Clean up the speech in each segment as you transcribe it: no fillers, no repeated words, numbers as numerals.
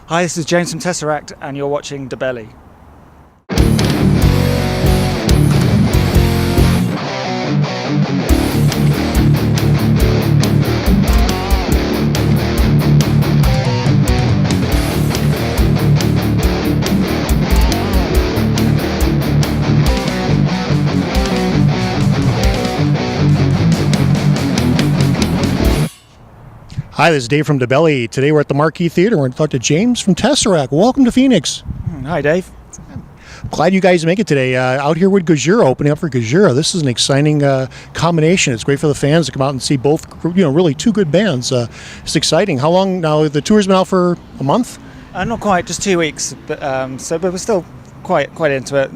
Hi, this is James from Tesseract, and you're watching DaBelly. Hi, this is Dave from DaBelly. Today we're at the Marquee Theater. We're going to talk to James from Tesseract. Welcome to Phoenix. Hi, Dave. Glad you guys make it today. Out here with Gojira, opening up for Gojira. This is an exciting combination. It's great for the fans to come out and see both, really two good bands. It's exciting. How long now? The tour's been out for a month? Not quite, just 2 weeks. But we're still quite into it.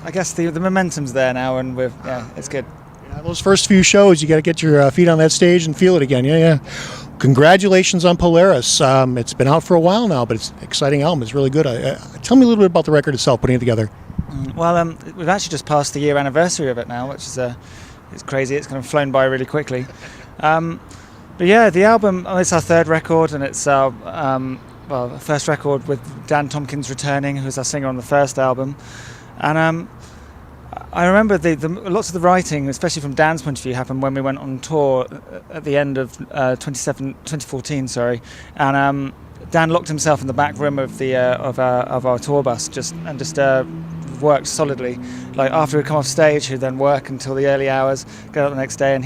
I guess the momentum's there now, and it's good. Yeah, those first few shows, you got to get your feet on that stage and feel it again. Yeah. Congratulations on Polaris. It's been out for a while now, but it's an exciting album. It's really good. Tell me a little bit about the record itself, putting it together. Well, we've actually just passed the year anniversary of it now, which is it's crazy. It's kind of flown by really quickly. But yeah, the album, it's our third record, and it's our first record with Dan Tompkins returning, who's our singer on the first album. And I remember lots of the writing, especially from Dan's point of view, happened when we went on tour at the end of 2014. And Dan locked himself in the back room of our tour bus just worked solidly. Like after he'd come off stage, he'd then work until the early hours, get up the next day, and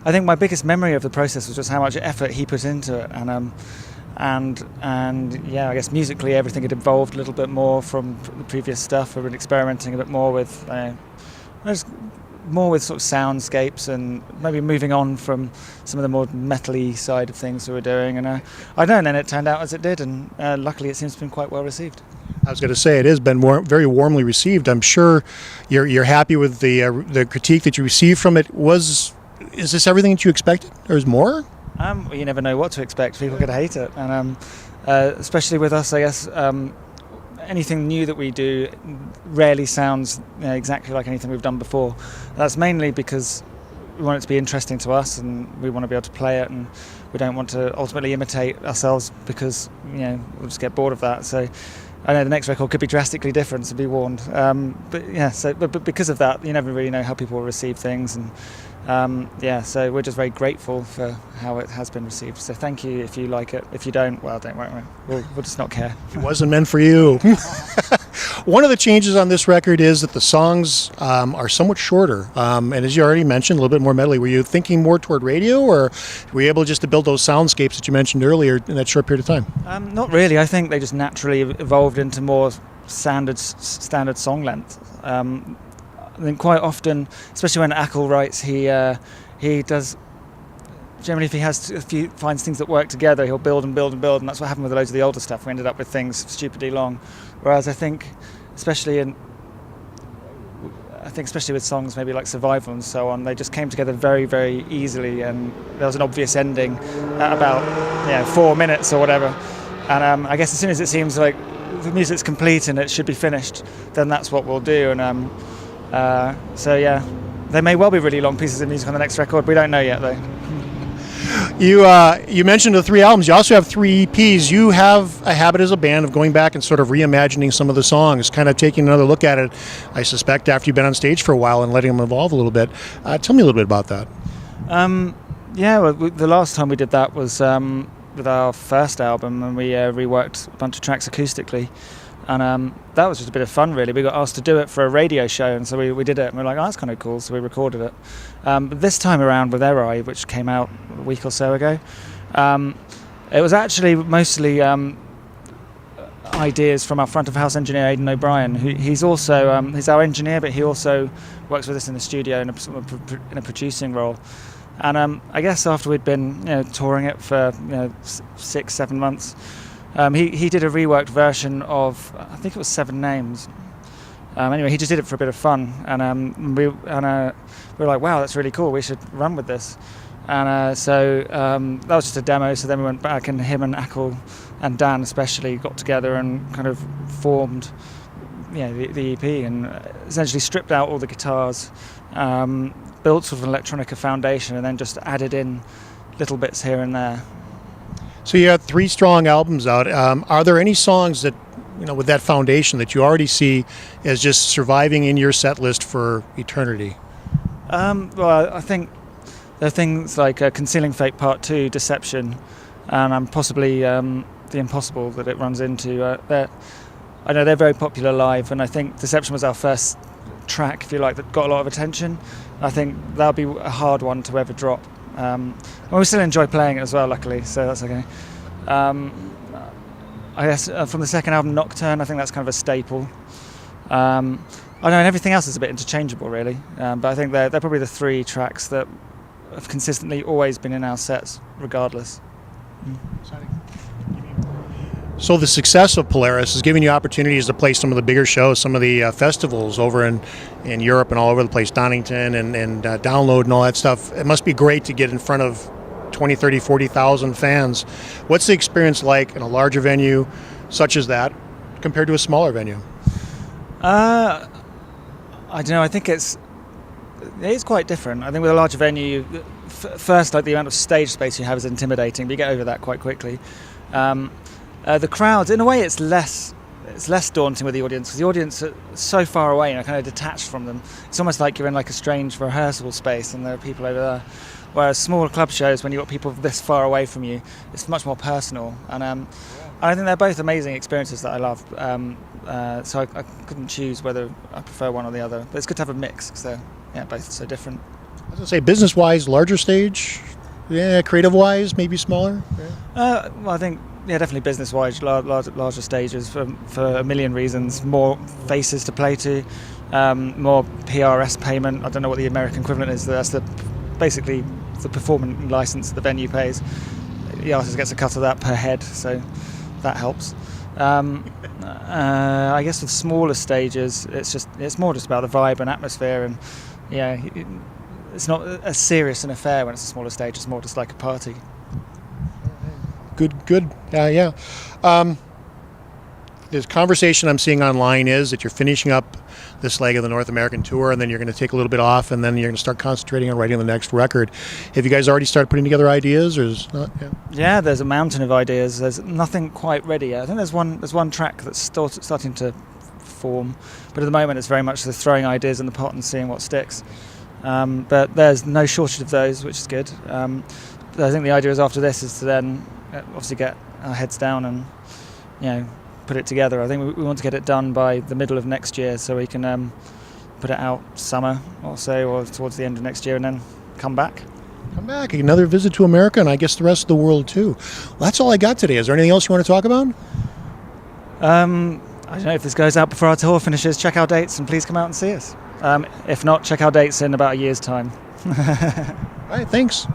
I think my biggest memory of the process was just how much effort he put into it. And I guess musically everything had evolved a little bit more from the previous stuff. We've been experimenting a bit more with sort of soundscapes, and maybe moving on from some of the more metal-y side of things we were doing. And I don't know, and then it turned out as it did, and luckily it seems to have been quite well received. I was going to say, it has been very warmly received. I'm sure you're happy with the critique that you received from it. Is this everything that you expected, or is more? You never know what to expect. People could hate it, and especially with us, I guess. Anything new that we do rarely sounds exactly like anything we've done before. That's mainly because we want it to be interesting to us, and we want to be able to play it, and we don't want to ultimately imitate ourselves because we'll just get bored of that. So I know the next record could be drastically different, so be warned. But because of that, you never really know how people will receive things, and so we're just very grateful for how it has been received. So thank you if you like it. If you don't, well, don't worry. We'll just not care. It wasn't meant for you. One of the changes on this record is that the songs are somewhat shorter. And as you already mentioned, a little bit more medley. Were you thinking more toward radio, or were you able just to build those soundscapes that you mentioned earlier in that short period of time? Not really. I think they just naturally evolved into more standard song length. I think quite often, especially when Ackle writes, he does. Generally, if he finds things that work together, he'll build and build and build, and that's what happened with loads of the older stuff. We ended up with things stupidly long. Whereas I think, especially with songs maybe like Survival and so on, they just came together very, very easily, and there was an obvious ending at about 4 minutes or whatever. And I guess as soon as it seems like the music's complete and it should be finished, then that's what we'll do. And there may well be really long pieces of music on the next record. We don't know yet, though. You mentioned the 3 albums. You also have 3 EPs. You have a habit as a band of going back and sort of reimagining some of the songs, kind of taking another look at it, I suspect, after you've been on stage for a while and letting them evolve a little bit. Tell me a little bit about that. The last time we did that was with our first album, and we reworked a bunch of tracks acoustically. And that was just a bit of fun, really. We got asked to do it for a radio show, and so we did it, and we were like, oh, that's kind of cool, so we recorded it. But this time around with Eri, which came out a week or so ago, it was actually mostly ideas from our front-of-house engineer, Aidan O'Brien. He's also he's our engineer, but he also works with us in the studio in a producing role. And I guess after we'd been touring it for 6-7 months, he did a reworked version of, I think it was 7 Names. Anyway, he just did it for a bit of fun, and we were like, wow, that's really cool, we should run with this. And so that was just a demo, so then we went back, and him and Ackle and Dan especially got together and kind of formed the EP, and essentially stripped out all the guitars, built sort of an electronica foundation, and then just added in little bits here and there. So you have 3 strong albums out. Are there any songs that, with that foundation that you already see as just surviving in your set list for eternity? Well, I think there are things like Concealing Fate Part 2, Deception, and possibly The Impossible that it runs into. I know they're very popular live, and I think Deception was our first track, if you like, that got a lot of attention. I think that'll be a hard one to ever drop. We still enjoy playing it as well, luckily, so that's okay. I guess from the second album, Nocturne, I think that's kind of a staple. I know, and everything else is a bit interchangeable, really. But I think they're probably the 3 tracks that have consistently always been in our sets, regardless. So the success of Polaris is giving you opportunities to play some of the bigger shows, some of the festivals over in Europe and all over the place, Donington and Download and all that stuff. It must be great to get in front of 20, 30, 40,000 fans. What's the experience like in a larger venue such as that compared to a smaller venue? I don't know. I think it's quite different. I think with a larger venue, first, like the amount of stage space you have is intimidating, but you get over that quite quickly. The crowds, in a way, it's less daunting with the audience because the audience are so far away and kind of detached from them. It's almost like you're in like a strange rehearsal space and there are people over there. Whereas smaller club shows, when you've got people this far away from you, it's much more personal. And I think they're both amazing experiences that I love. So I couldn't choose whether I prefer one or the other. But it's good to have a mix because they're both so different. I was going to say, business-wise, larger stage. Yeah, creative-wise, maybe smaller. Yeah. Well, I think definitely business-wise, larger stages for a million reasons. More faces to play to, more PRS payment. I don't know what the American equivalent is. That's basically the performance license the venue pays. The artist gets a cut of that per head, so that helps. I guess with smaller stages, it's more just about the vibe and atmosphere, and it's not as serious an affair when it's a smaller stage. It's more just like a party. Good. Yeah. The conversation I'm seeing online is that you're finishing up this leg of the North American tour, and then you're going to take a little bit off, and then you're going to start concentrating on writing the next record. Have you guys already started putting together ideas, or is not? Yeah, there's a mountain of ideas. There's nothing quite ready yet. I think there's one track that's starting to form, but at the moment it's very much the throwing ideas in the pot and seeing what sticks. But there's no shortage of those, which is good. But I think the idea is after this is to then obviously get our heads down and put it together. I think we want to get it done by the middle of next year so we can put it out summer or so, or towards the end of next year, and then come back. Another visit to America, and I guess the rest of the world too. Well, that's all I got today. Is there anything else you want to talk about? I don't know if this goes out before our tour finishes. Check our dates and please come out and see us. If not, check our dates in about a year's time. All right, thanks.